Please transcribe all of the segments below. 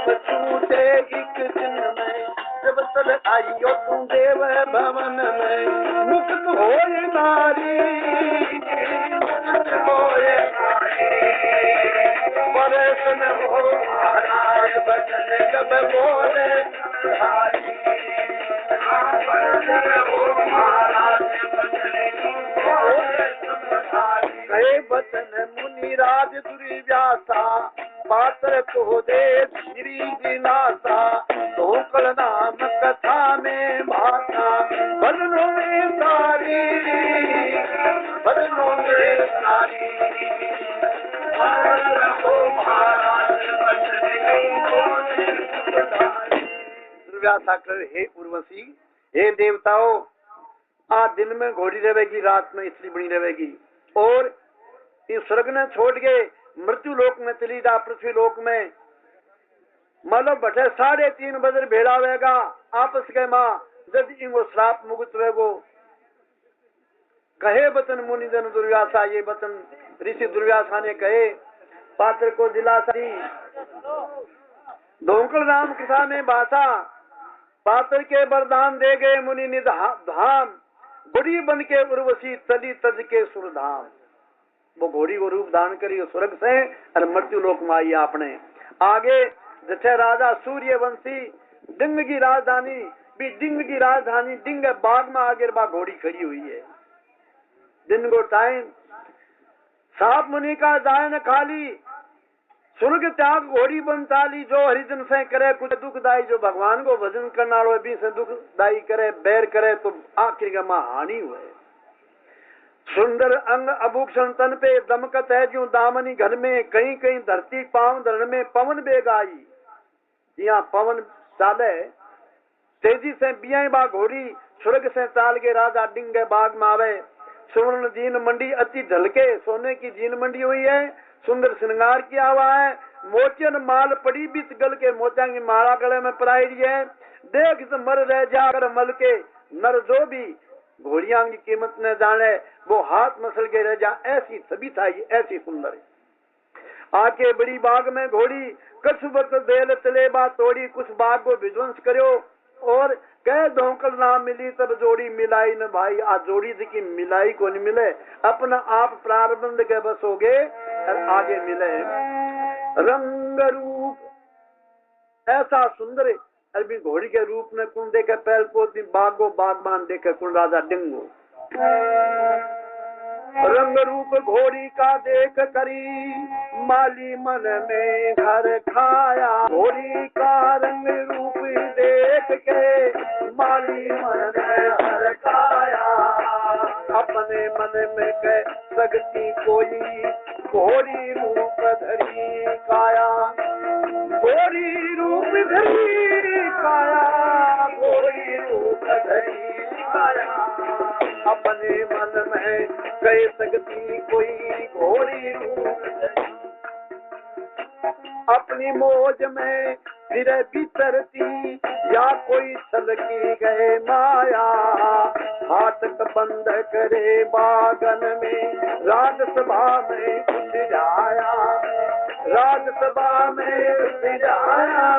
आप छूटे एक चिन्ह में, जब तल आइयो तुम देव भवन में। मुक्त होए नारी, मुक्त होए परसन हो महाराज, बचन कब बोले तुम्हारी। परसन हो महाराज, कहे बचन मुनि राज दुर्व्यासा, पात्र को दे श्री जिलासा। ढोकल नाम कथा में भाषा, बदनों में सारी, बदनों में सारी। दुर्व्यासा कर हे उर्वशी, हे देवताओं, आज दिन में घोड़ी रहेगी, रात में स्त्री बनी रहेगी। और इस स्वर्ग ने छोड़ के मृत्यु लोक में चली जा, पृथ्वी लोक में मतलब बटे 3:30 बजे भेड़ा होगा आपस के माँ, जब इनको श्राप मुक्त वेगो। कहे बचन मुनि जन दुर्व्यासा, ये वचन ऋषि दुर्व्यासा ने कहे, पात्र को दिलासा दी। ढोंकल राम कथा में भाषा, पात्र के वरदान दे गए मुनि निधाम। घोड़ी बन के उर्वशी चली तज के सुरधाम। वो घोड़ी को रूप धारण करी स्वर्ग से और मृत्यु लोक में आई आपने। आगे जठे राजा सूर्यवंशी डिंग की राजधानी भी, डिंग की राजधानी डिंग बाग में आगे बा घोड़ी खड़ी हुई है। दिन को टाइम साप मुनि का जाए न खाली, स्वर्ग त्याग घोड़ी बन चाली। जो हरिजन से करे कुछ दुखदाई, जो भगवान को भजन करना हो भी से दुखदाई करे, बैर करे तो आखिर का मां हानि हुए। सुंदर अंग अभूषण तन पे दमकत है जो दामनी घर में। कहीं कहीं धरती पांव धरण में पवन बेग आई। यहाँ पवन चाले तेजी से बिया बा घोड़ी, स्वर्ग से चाल के राजा डिंगे बाग में आवे। सुवर्ण जीन मंडी अति झलके, सोने की जीन मंडी हुई है, सुंदर श्रृंगार किया हुआ है। मोचन माल पड़ी बीच गल के, मोचा की माला गले में पराई है। देख मर रह जाकर मल के, नर जो भी घोड़िया की कीमत न जाने, वो हाथ मसल के रह जा। ऐसी सभी था, ऐसी सुंदर आके बड़ी बाग में घोड़ी, कसबत बेल चले बा तोड़ी। कुछ बाग को विध्वंस करो और कह ढोंकल ना मिली तब जोड़ी मिलाई न भाई। आ जोड़ी की मिलाई को नहीं मिले, अपना आप प्रारब्ध के बस हो गए और आगे मिले। रंग रूप ऐसा सुंदर अरबी घोड़ी के रूप में कुण देखे पहल को बागो बागबान देखे कुण राजा डिंगो। रंग रूप घोड़ी का देख करी, माली मन में घर खाया। घोड़ी का रंग रूप देख के, माली मन में घर खाया। अपने मन में कह सकती कोई, घोड़ी रूप धरी काया। घोड़ी रूप धरी काया, घोड़ी रूप धरी काया। अपने मन में कह सकती कोई, घोड़ी रूप धरी। अपनी मौज में फिर बिचरती, या कोई छलकी गए माया। फाटक बंद करे बागन में, राजसभा में उठ जाया। राजसभा में उठ जाया,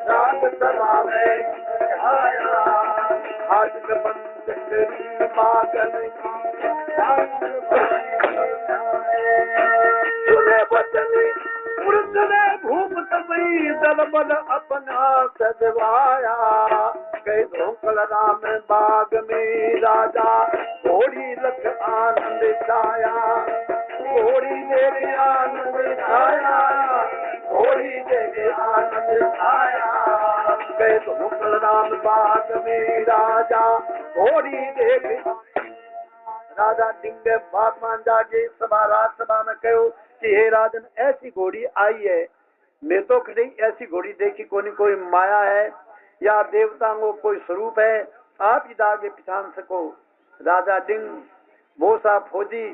राजसभा में आया। फाटक बंद करी बागन की, सुने बचन पुरजने भूप तबई, दल बल अपना सजवाया। कई ढोंकल राम बाग में राजा, घोड़ी लख आनंद छाया। घोड़ी देख आनंद छाया, घोड़ी देख आनंद छाया। कई ढोंकल राम बाग में राजा, घोड़ी देख। राजा डिंगे बागमान जाके सभा राजसभा में कहो कि हे राजन, ऐसी घोड़ी आई है, मैं तो कभी ऐसी घोड़ी देखी कोई माया है या देवताओं कोई स्वरूप है, आप ही आगे पहचान सको। राजा डिंग वो सा फौजी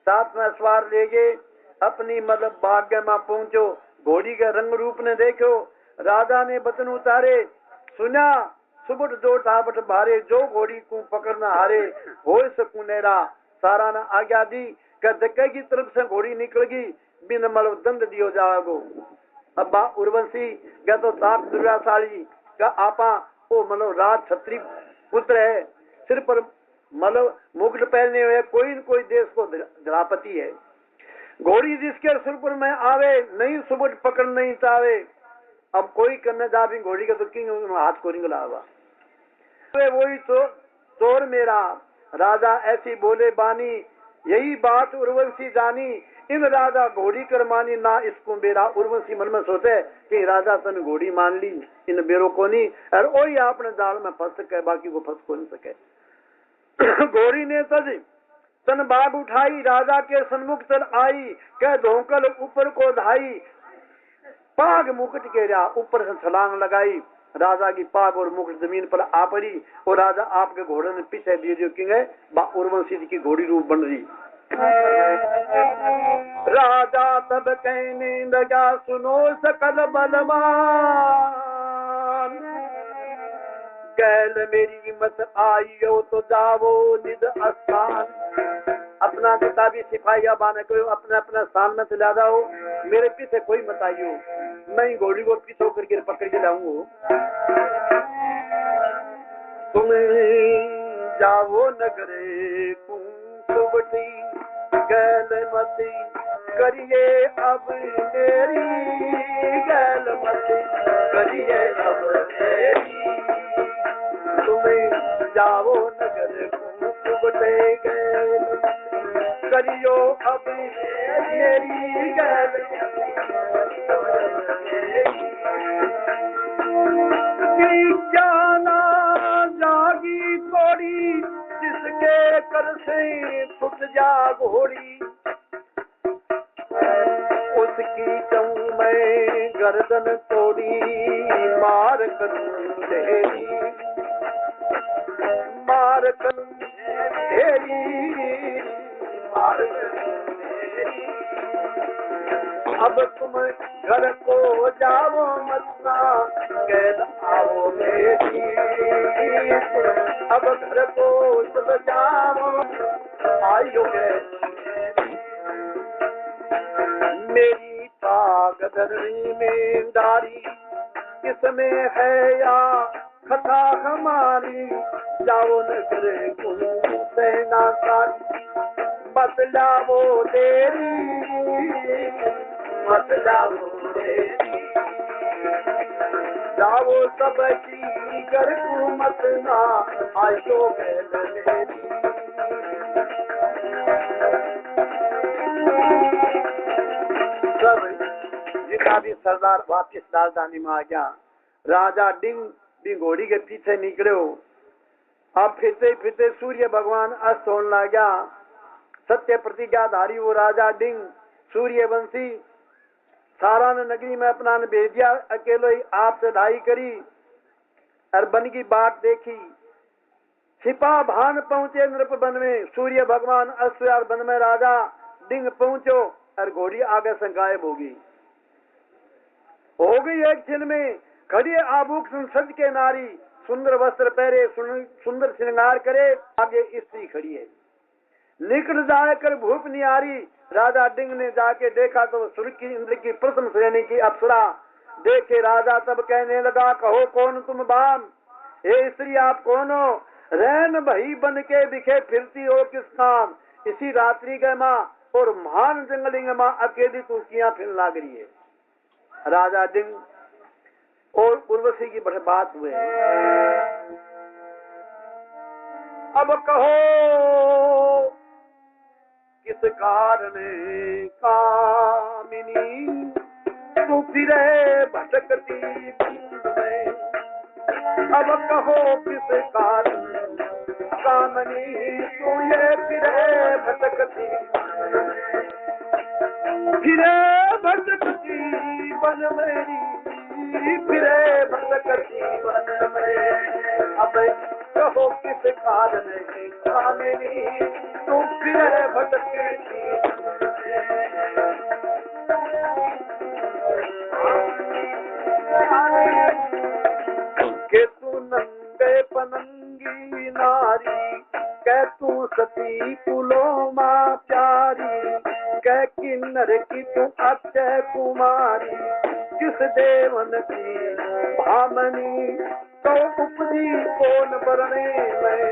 साथ में सवार ले गए, अपनी मतलब बाग में पहुंचो। घोड़ी के रंग रूप ने देखो, राजा ने बचन उतारे, सुना सुबट जो टाबट भारे। जो घोड़ी को पकड़ना हारे, हो सकू नेरा। सारा ने आज्ञा दी कि धक्के की तरफ से घोड़ी निकल गई, बिन मल दंड दियो जाओगो। अब बा उर्वशी क्या तो ताप दुर्गाशाली का आपा वो मतलब राज छत्री पुत्र है, सिर पर मतलब मुकुट पहने हुए कोई न कोई देश को धरापति है। घोड़ी जिसके सुरपुर में आवे नहीं सुबुट पकड़ नहीं चावे। अब कोई करने जा भी घोड़ी का तो किंग हाथ को रिंग लावा वही चोर मेरा राजा ऐसी बोले बानी। यही बात उर्वशी जानी इन राजा घोड़ी कर मानी ना इसको बेरा। उर्वशी मन में सोचे कि राजा तन घोड़ी मान ली इन बेरो को नहीं और वही आपने जाल में फंस सके बाकी को फंस को नहीं सके। घोड़ी ने तज तन बाग उठाई राजा के सन्मुख चल आई कह धोकल ऊपर को धाई। पाग मुकुट के जा ऊपर से छलांग लगाई राजा की पाग और मुकुट जमीन पर आ पड़ी और राजा आपके घोड़े ने पीछे दिए जो किंग है उर्वशी की घोड़ी रूप बन रही। राजा तब कहने लगा सुनो सकल बलवान गैल मेरी मत आइयो तो जावो निज स्थान। अपना किताबी सिपाही बाने को अपने अपने स्थान में चला जाओ मेरे पीछे कोई मत आइयो मैं घोड़ी को पीछे करके पकड़ के लाऊंगा। तुम्हें जाओ नगरे कुंसुवटी गैल मती करिए अब मेरी गैल मती करिए अब मेरी। तुम्हें जाओ नगर कुंसुवटे गैल करियो अब मेरी गैल जाना जागी थोड़ी जिसके कर से छुट जा घोड़ी उसकी चऊ में गर्दन तोड़ी मार करूं तेरी मार करूं तेरी मार करूं तेरी। अब तुम घर को जाओ मतना कैद आओ मेरी। अब घर को चल जाओ आइयो मेरी ताकदरी में दारी किसमें है या खता हमारी। जाओ न करे सेना सारी बतलावो तेरी बतलावो तेरी। जाओ सब की घर को मत ना आयो मेरी। सब जितना भी सरदार वापिस राजधानी में आ गया। राजा डिंग भी घोड़ी के पीछे निकले हो। अब फिरते फिरते सूर्य भगवान अस्त होने लगा। सत्य प्रतिज्ञाधारी वो राजा डिंग सूर्यवंशी सारा ने नगरी में अपना ने भेज दिया। अकेले ही आप चढ़ाई करी और बन की बात देखी। छिपा भान पहुंचे नृप वन में सूर्य भगवान अस्त वन में राजा डिंग पहुंचो और घोड़ी आगे से गायब होगी हो गई। एक क्षण में खड़ी आभूषण सज के नारी सुंदर वस्त्र पहरे सुंदर श्रृंगार करे आगे स्त्री खड़ी है। निकट जाकर भूप निहारी राजा डिंग ने जाके देखा तो सूर्य की इंद्र की प्रथम श्रेणी की अप्सरा देखे। राजा तब कहने लगा कहो कौन तुम बाम। हे स्त्री आप कौन हो। रैन भई बन के बिखे फिरती हो किस काम। इसी रात्रि के माँ और महान जंगलिंग माँ अकेली तू किया फिर लाग रही है। राजा डिंग और उर्वशी की बड़ी बात हुए। अब कहो किस कारण कामिनी तू फिरे भटकती में। अब कहो किस कारण कामिनी तू ये फिरे भटकती बन मेरी फिरे भटकती बन में। अब कहो किस कारण कामिनी तू फिरे भटकती के तू नंगे पनंगी नारी कह तू सती पुलो माँ प्यारी कह किन्नर की तू अक्षय कुमारी किस देवन की भामनी, तो उपजी कौन बरने में,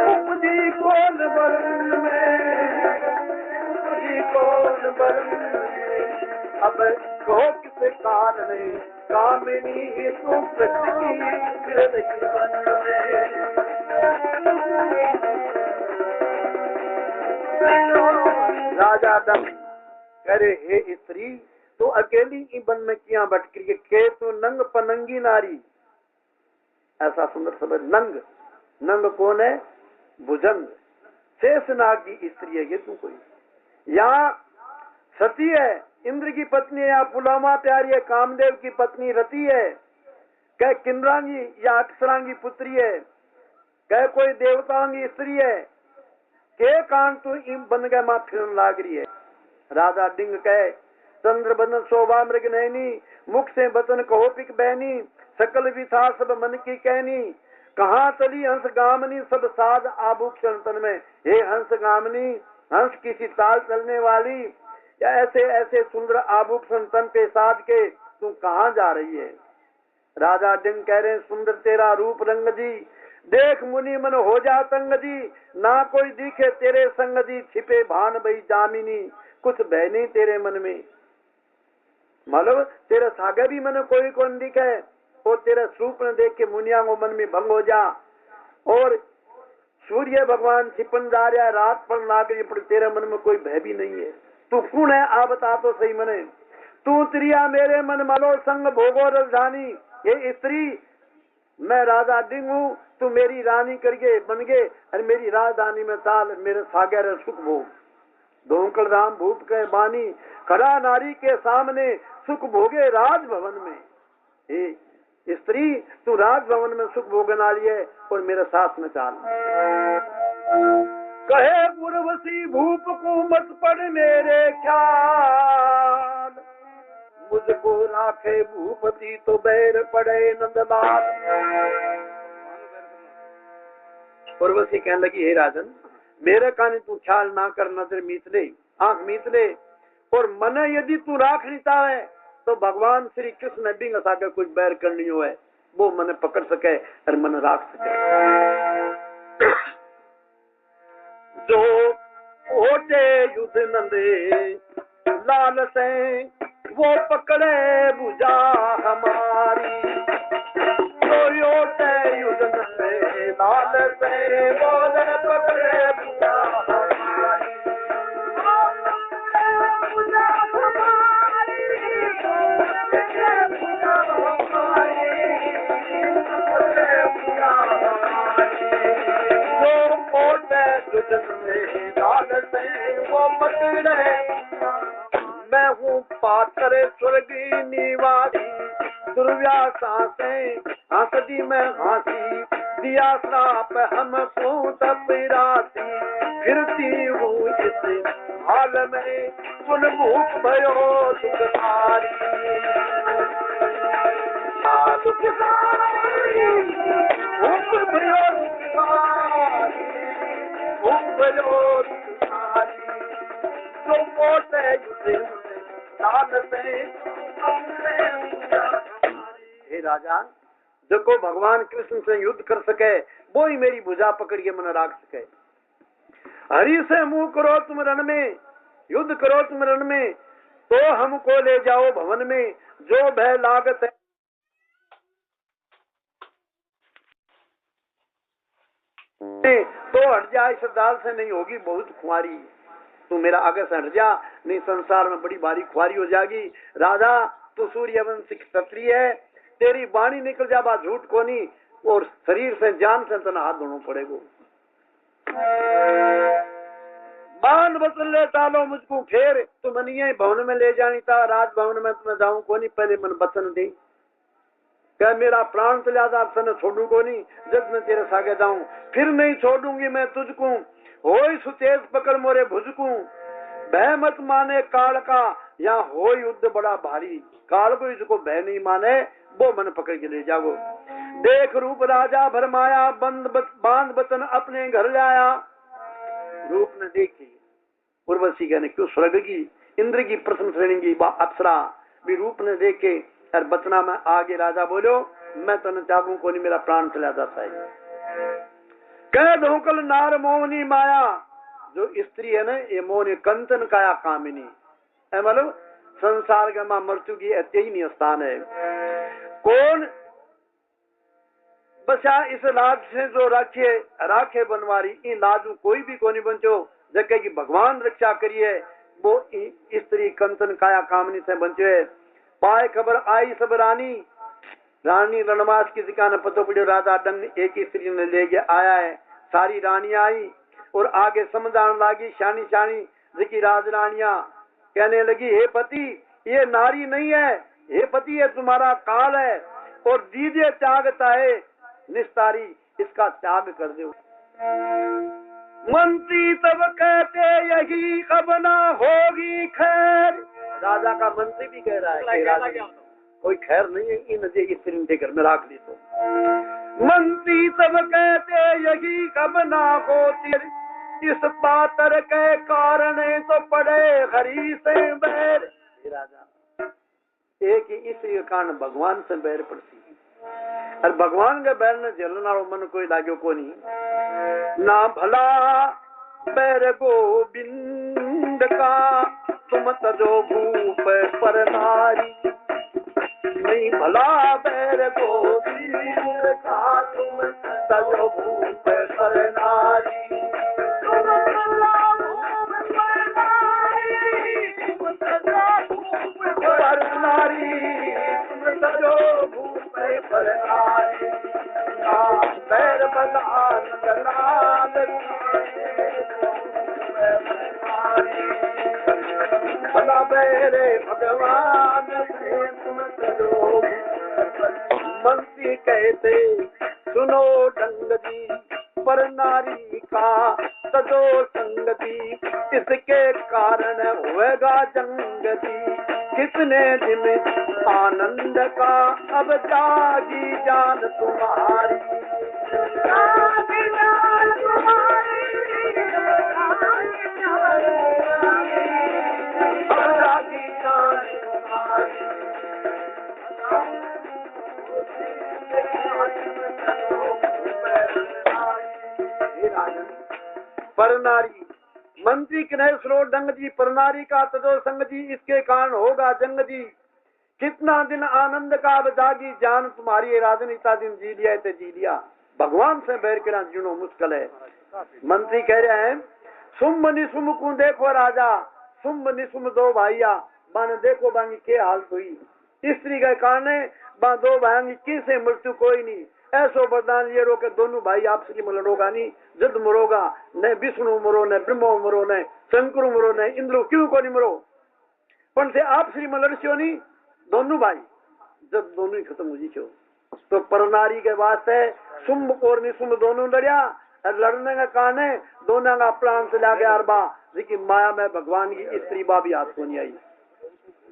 उपजी कौन बरन में, उपजी कौन बरन में। अब कहो किस कारण कामिनी सुकृत की कृत जीवन में। राजा दम करे हे स्त्री, तो अकेली ही वन में किया भटकी के, तो नंग पनंगी नारी। ऐसा सुंदर शब्द नंग, नंग कौन है? भुजंग, शेषनाग की स्त्री है ये तू कोई। यहाँ सती है, इंद्र की पत्नी है, या पुलामा प्यारी है, कामदेव की पत्नी रति है, कह किन्नरांगी या अक्षरांगी पुत्री है, कह कोई देवतांगी स्त्री है, के कान तू इम बन गए मां फिरन लाग रही है। राजा डिंग कहे चंद्र बदन शोभा मृग नैनी, मुख से बचन कहो पिक बहनी, सकल विथा सब मन की कहनी, कहाँ चली हंस गामनी सब साज आभूषण तन में। हे हंस गामनी, हंस किसी ताल चलने वाली, या ऐसे ऐसे सुंदर आभूषण तन पे साज के तू कहाँ जा रही है। राजा डिंग कह रहे सुंदर तेरा रूप रंग जी, देख मुनि मन हो जा तंग जी, ना कोई दिखे तेरे संग जी, छिपे भान भई जामिनी, कुछ भय नहीं तेरे मन में। मतलब तेरे सागे भी मन कोई कौन दिखे, और तेरा स्वरूप न देख के मुनिया को मन में भंग हो जा। और सूर्य भगवान छिपन जा रहा है, रात पर लाग रही, पर तेरे मन में कोई भय भी नहीं है। तू कौन है आ बता तो सही मने। तू त्रिया मेरे मन मलो संग भोगो राजधानी। ये स्त्री मैं राजा डिंग हूँ, तू मेरी रानी करके बन गए, और मेरी राजधानी में चाल, मेरे सागर सुख भोग। धोकल राम भूप के बानी, खड़ा नारी के सामने सुख भोगे राजभवन में। हे स्त्री, तू राजभवन में सुख भोगने वाली है, और मेरे साथ में चाल। कहे उर्वशी भूप को मत पड़ मेरे ख्याल, मुझको राखे भूपति तो बैर पड़े नंदलाल। उर्वशी कहने लगी हे राजन, मेरे कान तू ख्याल ना कर, नजर मीत ले, आंख मीत ले, और मन यदि तू राख लेता है तो भगवान श्री कृष्ण भी नसा कर कुछ बैर करनी हो है, वो मन पकड़ सके और मन राख सके। जो ओटे युद्ध नंदे लाल से, वो पकड़े भुजा हमारी, जो ओटे युद्ध नंदे लाल से, वो पकड़े भुजा हमारी, वो पकड़े। मैं हूँ पात्र स्वर्ग निवासी, दुर्व्यासा से हंसदी मैं हंसी, दिया श्राप हमको तपराती, फिरती हूँ इस हाल में, सुन भूख भयो दुखकारी, भूख भयो दुखकारी, भूख भयो दुखकारी, जो मोटे युद्ध लाल से। हे राजा, देखो भगवान कृष्ण से युद्ध कर सके, वो ही मेरी भुजा पकड़ के मन राख सके। हरि से मुंह करो तुम रण में, युद्ध करो तुम रण में, तो हमको ले जाओ भवन में, जो भय लागत है तो हट जा, इस दाल से नहीं होगी बहुत खुआरी, तू मेरा आगे से हट जा, नहीं संसार में बड़ी भारी खुआरी हो जाएगी। राजा तू सूर्यवंशी क्षत्रिय है, तेरी वाणी निकल जा बा झूठ को नहीं, और शरीर से जान से तना हाथ धोना पड़ेगा। मान बचन ले टालो मुझको फेर, तू मनिए भवन में ले जानी था, राजभवन में तुम्हें जाऊं को नहीं, पहले मन बचन दे, क्या मेरा प्राण तो ज्यादा आपसे छोड़ू को नहीं, जब मैं तेरे सागे जाऊं फिर नहीं छोड़ूंगी मैं तुझको, होई सुतेज पकड़ मोरे भुजकू, भय मत माने काल का, यहाँ हो युद्ध बड़ा भारी, काल को इसको भय नहीं माने, वो मन पकड़ के ले जाओ। देख रूप राजा भरमाया, बांध बचन अपने घर लाया, रूप ने देखी उर्वशी कहने क्यों स्वर्ग की इंद्र की प्रथम श्रेणी की अप्सरा भी रूप ने देखे और बचना में आगे राजा बोलो मैं तने त्यागू को नहीं, मेरा प्राण चला जाता है। कह धोकल नार मोहनी माया, जो स्त्री है ना ये मोहनी कंचन काया कामिनी है, मतलब संसार के मां मृत्यु की अत्य ही नहीं स्थान है। कौन बचा इस लाज से जो राखे राखे बनवारी, इन लाजू कोई भी कोनी बंचो जके की भगवान रक्षा करिए, वो स्त्री कंचन काया कामनी से बंचे। पाए खबर आई सब रानी, रानी रणमास की दिखा पतो पड़ो राजा दंड एक ही स्त्री ने ले गया आया है। सारी रानी आई और आगे समझाने लगी शानी शानी जिकी राजरानिया कहने लगी हे पति ये नारी नहीं है, हे पति ये तुम्हारा काल है और दीजिए त्यागता है निस्तारी, इसका त्याग कर दो। मंत्री तब कहते यही कब ना होगी खैर, राजा का मंत्री भी कह रहा है राजा कोई खैर नहीं है, इन स्त्री के घर में राख ली तो। मंत्री तब कहते यही कब ना होती, इस पातर के कारण तो पड़े हरी से बैर। राजा एक ही इस कारण भगवान से बैर पड़ती है, और भगवान के बैर ने जलना मन कोई लाग्यो को नहीं। ना भला बैर गोविंद का तुम तजो भूप पर नारी, नहीं भला बैर गोविंद का तुम तजो भूप पर नारी। भगवान मंत्री कहते सुनो डंगती पर नारी का सजो संगति, इसके कारण होएगा जंगती। कितने दिन आनंद का अब जागी जान तुम्हारी, पर नारी मंत्री किन्हे स्लो डंग जी पर नारी का तजो संग जी, इसके कारण होगा जंग जी। कितना दिन आनंद का अब जागी जान तुम्हारी, राजनीता दिन जी लिया ते जी लिया, भगवान से बैर के जीनो मुश्किल है। मंत्री कह रहे हैं सुम निसुम को देखो राजा, सुम निसुम दो भाइया बाने देखो बांगी के हाल हुई, स्त्री के कारण बा दो भाई की से मृत्यु कोई नहीं, ऐसो वरदान ये रो के दोनों भाई आपस की लड़ोगा नहीं, जद मरोगा न विष्णु मरो न ब्रह्मा मरो न शंकर मरो न इंद्र क्यों को नहीं मरो, पण से आप श्री लड़सियो नहीं दोनों भाई, जब दोनों ही खत्म हो जी छो। तो परनारी के वास्ते सुम और निसुम दोनों लड़िया, और लड़ने का कारण दोनों का प्राण से लागे अरबा, लेकिन माया में भगवान की स्त्री बा भी हाथ को नहीं आई।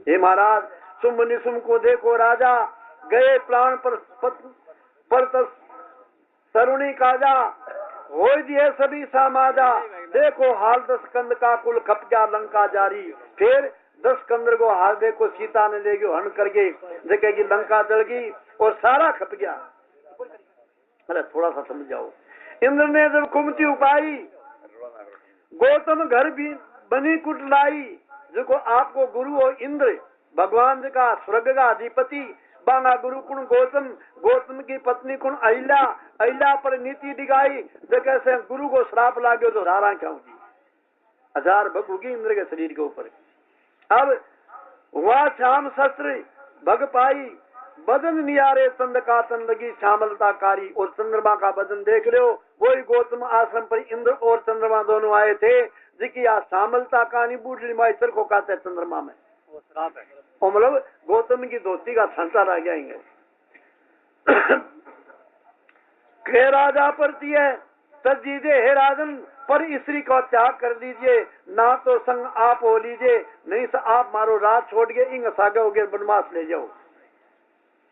हे महाराज सुम निसुम को देखो राजा, गए प्राण पर सरुणी काजा, हो दिए सभी समाजा, देखो हाल 10 कंद का कुल खप गया लंका जारी। फिर 10 कंद को हाल देखो सीता ने ले गयो हन करके, देखे की लंका जल गई और सारा खप गया। अरे थोड़ा सा समझ जाओ। इंद्र ने जब कुमति उपाई, गौतम घर भी बनी कुट लाई, जो आपको गुरु और इंद्र भगवान जी का स्वर्ग का अधिपति बांगा गुरु कुण गौतम, गौतम की पत्नी कुण अहिल्या, अहिल्या पर नीति दिखाई, जगह से गुरु को श्राप लागो तो धारा क्या होगी, 1000 भग होगी इंद्र के शरीर के ऊपर। अब हुआ श्याम शस्त्र भग पाई, बदन नियारे चंद का तन लगी श्यामलता कारी, और चंद्रमा का बदन देख रहे हो, वही गौतम आश्रम पर इंद्र और चंद्रमा दोनों आए थे, जिसकी आज श्यामलता कहानी बूढ़ी माइसर को कहते हैं चंद्रमा में, और मतलब गौतम की धोती का संसा रह जाएंगे। हे राजा प्रति है तज दीजिए, हे राजन पर स्त्री का त्याग कर दीजिए, ना तो संग आप हो लीजिए, नहीं तो आप मारो राज छोड़ के इंग सागे हो गए वनवास ले जाओ।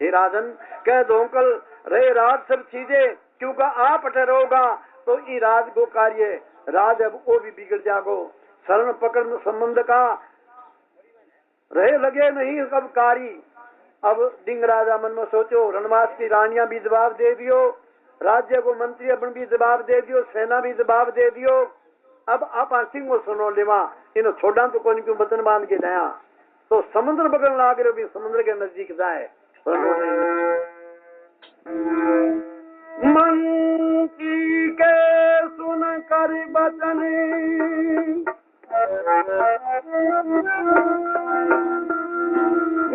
हे राजन कह दो कल रहे राज सब चीजें, क्योंकि आप ठहरोगा तो ई राज को कार्य राज अब वो भी बिगड़ जागो। शरण पकड़ संबंध का रहे लगे नहीं कब कारी। अब डिंग राजा मन में सोचो, रणवास की रानियां भी जवाब दे दियो, राज्य को मंत्री अपन भी जवाब दे दियो, सेना भी जवाब दे दियो। अब आप सिंह को सुनो लेवा इन छोड़ा तो कोई क्यों बदन बांध के नया तो समुद्र बगल लाग रहे भी समुद्र के नजदीक जाए। मंत्री के सुन कर बचन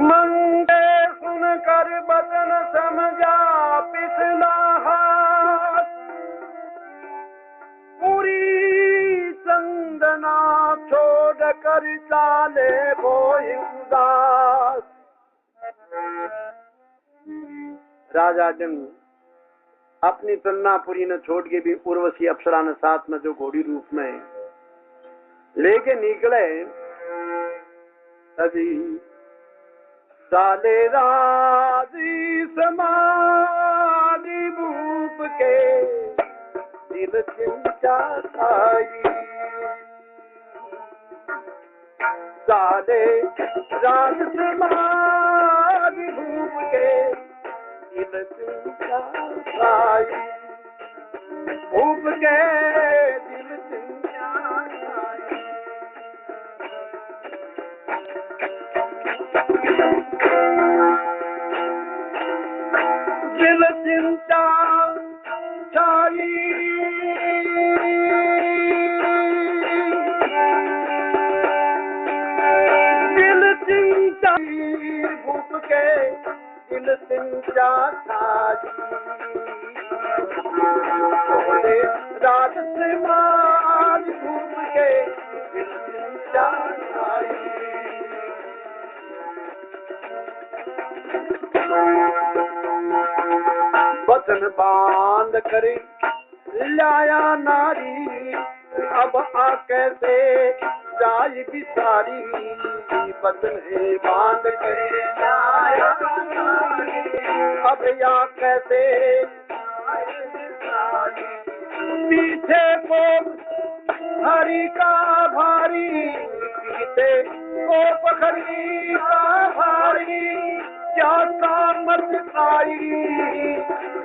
मंगे सुन कर बचन समझा पिछला हाथ पूरी चंदना छोड़ कर चाले वो उदास। राजा जंग अपनी तन्नापुरी ने छोड़ के भी उर्वशी अप्सरा ने साथ में जो घोड़ी रूप में लेके निकले तभी साले राजी समाधि भूप के दिल चिंता आई। साले राज समाधि भूप के दिल चिंता आई। भूप के दिल चिंता आई। दिल चिंता छाई। दिल चिंता भूप के दिल चिंता छाई। राज समाज भूप के दिल चिंता छाई। बचन बांध करे लाया नारी अब आ कैसे जाई बिसारी। बचन बांध करे लाया नारी अब या कैसे पीछे को हरि का भारी। पीछे को पखरी का भारी क्या सामत आई।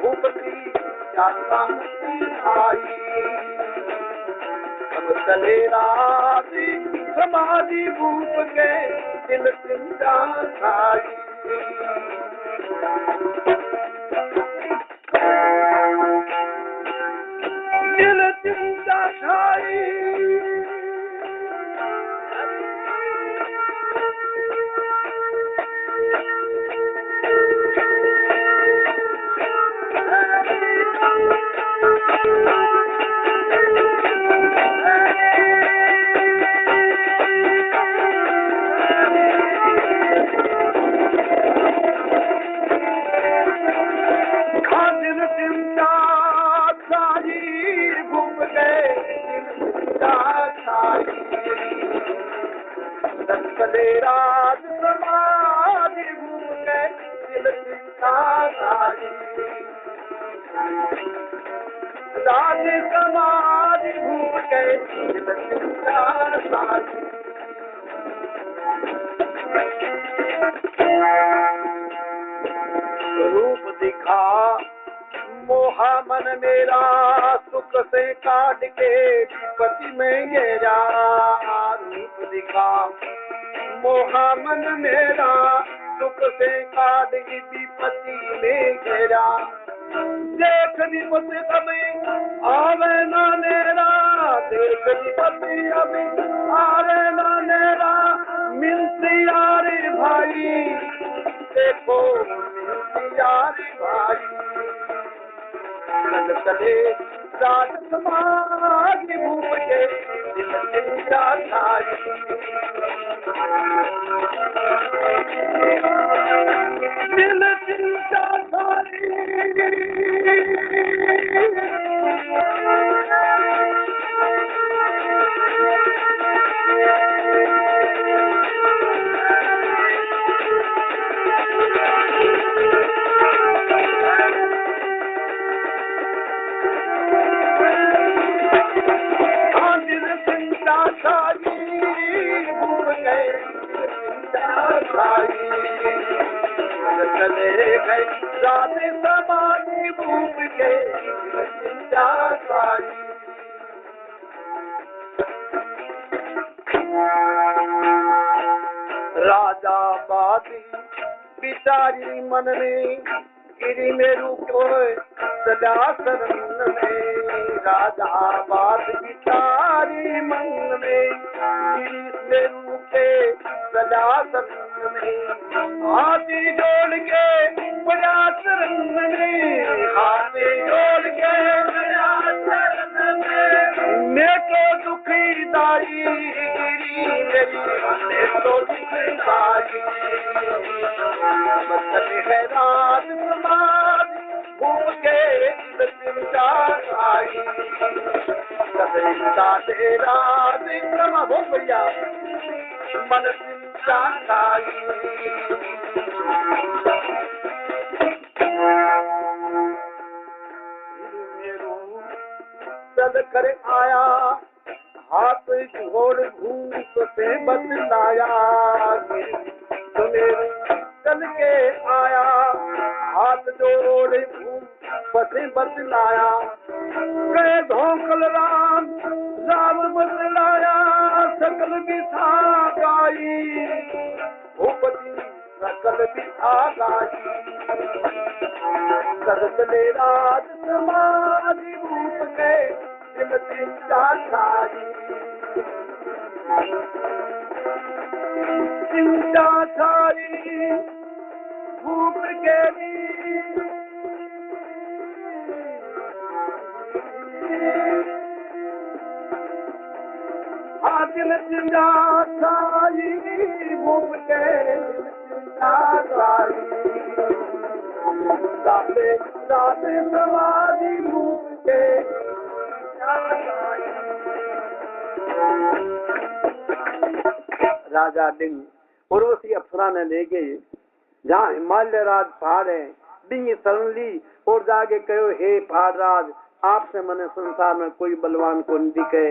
भूपति क्या सामत आई। अब चले राजी समाधि भूप के दिल चिंता छाई। दिल चिंता छाई। राज समाधि भूप के दिल चिंता छाई। राज समाधि भूप के दिल चिंता छाई। रूप दिखा मोहा मन मेरा सुख से काट के विपत्ति में घेरा। रूप दिखा मोहा मन मेरा सुख से काट की विपत्ति में घेरा। देख विपत्ति अभी आवे ना मेरा। देख विपत्ति अभी आवे ना मेरा। मिलती यारी भाई देखो मिलती यारी भाई। चले राज समाज भूप के दिल चिंता छाई। दिल चिंता छाई। दिल चिंता छाई। भूप गए चिंता खाई चले गए रात समाधि भूप के चिंता खाई राजा बादी बिचारी मन में गिरी मेरू को सदा शरण में राजा बात बिचारी मन में गिरी मेरू के सदा शरण में हाथी जोड़ के बड़ा शरण में हाथी जोड़ के बड़ा शरण में मैं तो दुखी दाई गिरी मेरी मैं तो दुखी दाई है रात समाज भूप के चिंता आई चिंता तेरा विक्रम बहुत बढ़िया मन चिंता आई चल कर आया हाथ घोड़ भूप से बतलाया चल के आया हाथ जोड़ भूप से बतलाया कहे धोखल राम राम बतलाया सकल बिछा गाई भूपति सकल बिछा गाई चले राज समाधि भूप के दिल चिंता छाई चिंता छाई भूप के दिल चिंता छाई भूप के चिंता छाई साथे साथे समाधि भूप के राजा डिंग उर्वशी अप्सरा ने लेके जहाँ हिमालय राज पहाड़ है डिंग शरण ली और जाके कहो हे पहाड़ राज आपसे मन संसार में कोई बलवान को नहीं दिखे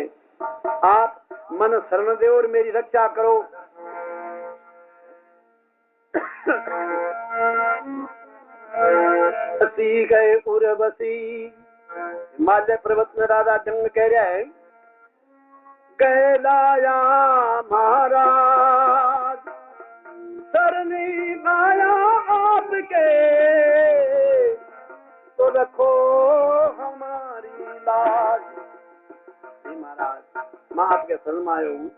आप मन शरण दे और मेरी रक्षा करो गए उर्वशी हिमालय पर्वत में राजा डिंग कह रहा है कहलाया महाराज सरनी माया आपके तो रखो हमारी लाज महाराज मैं आपके शरण आयो हूँ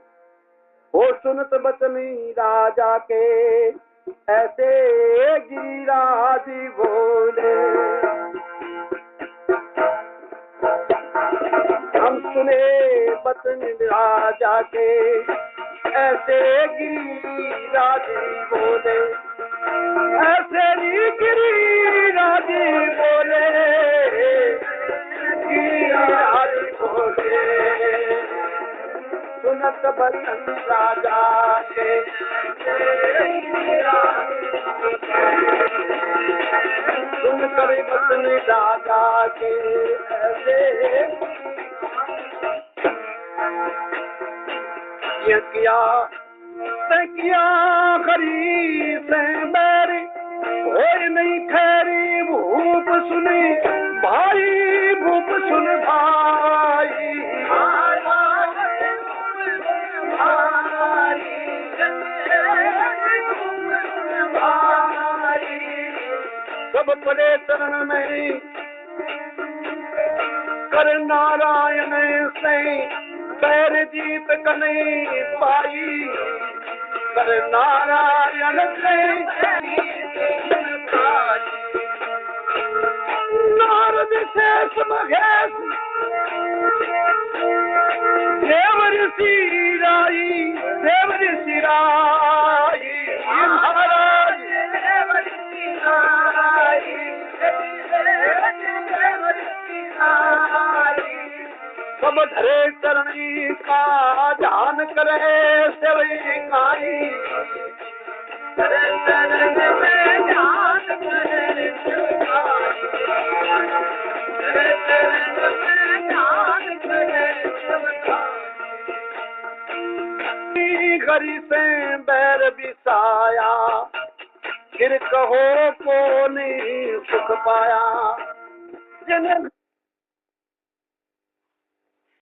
हो सुनत बचनी राजा के ऐसे गिरिराज बोले हम सुने बचन राजा के ऐसे गिरिराज बोले ऐसे गिरिराज बोले गिरिराज बोले सुनत बचन राजा के सुन कर बचन राजा के ऐसे किया खरी से बैरी होए नहीं ठहरी भूप सुने भाई भूप सुन भाई सब पड़े चरण में कर नारायण से पैर जीत कने पाई कर नारायण से नारद शेष महेश देव ऋषि राई महाराज देव ऋषि राई सब धरे चरणी का ध्यान करे सेवई काई चरण में ध्यान करे करी से बैर बिसाया, फिर कहो को नहीं सुख पाया। जिन्हें